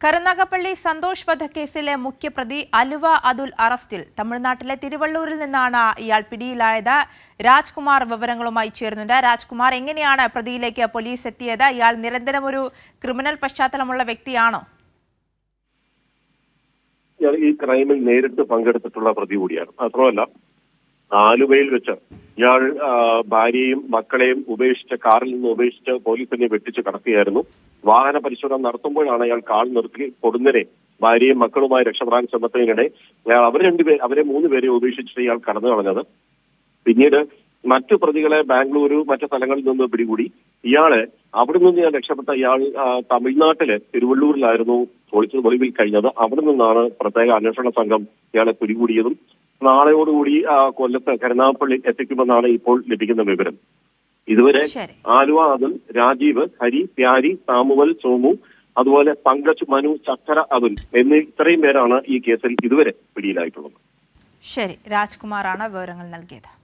കരുനാഗപ്പള്ളി സന്തോഷ് വധക്കേസിലെ മുഖ്യപ്രതി അലുവ അതുൽ അറസ്റ്റിൽ. തമിഴ്നാട്ടിലെ തിരുവള്ളൂരിൽ നിന്നാണ് ഇയാൾ പിടിയിലായത്. രാജ്കുമാർ വിവരങ്ങളുമായി ചേരുന്നുണ്ട്. രാജ്കുമാർ, എങ്ങനെയാണ് പ്രതിയിലേക്ക് പോലീസ് എത്തിയത്? ഇയാൾ നിരന്തരം ഒരു ക്രിമിനൽ പശ്ചാത്തലമുള്ള വ്യക്തിയാണോ? ഈ ക്രൈമിൽ നേരിട്ട് പങ്കെടുത്തിട്ടുള്ള പ്രതി കൂടിയാണ്. മാത്രമല്ല, ആലുവയിൽ വെച്ച് ഇയാൾ ഭാര്യയും മക്കളെയും കാറിൽ നിന്ന് ഉപേക്ഷിച്ച് പോലീസിനെ വെട്ടിച്ച് കടത്തിയായിരുന്നു. വാഹന പരിശോധന നടത്തുമ്പോഴാണ് അയാൾ കാർ നിർത്തി കൊടുന്നരെ ഭാര്യയും മക്കളുമായി രക്ഷപ്പെടാൻ ശ്രമത്തിനിടെ അവരെ 3 പേരെ ഉപേക്ഷിച്ചിട്ട് ഇയാൾ കടന്നു കളഞ്ഞത്. പിന്നീട് മറ്റു പ്രതികളെ ബാംഗ്ലൂരു മറ്റു സ്ഥലങ്ങളിൽ നിന്ന് പിടികൂടി. ഇയാളെ അവിടെ നിന്ന് രക്ഷപ്പെട്ട ഇയാൾ തമിഴ്നാട്ടിലെ തിരുവള്ളൂരിലായിരുന്നു ഒളിവിൽ കഴിഞ്ഞത്. അവിടെ നിന്നാണ് പ്രത്യേക അന്വേഷണ സംഘം ഇയാളെ പിടികൂടിയതും നാളെയോടുകൂടി കൊല്ലത്ത് കരുനാഗപ്പള്ളി എത്തിക്കുമെന്നാണ് ഇപ്പോൾ ലഭിക്കുന്ന വിവരം. ഇതുവരെ ആലുവ അതുൽ, രാജീവ്, ഹരി, പ്യാരി, സാമുവൽ, സോമു, അതുപോലെ പങ്കജ്, മനു, ചക്കര, അതുൽ എന്നീ ഇത്രയും പേരാണ് ഈ കേസിൽ ഇതുവരെ പിടിയിലായിട്ടുള്ളത്. ശരി, രാജ്കുമാറാണ് വിവരങ്ങൾ നൽകിയത്.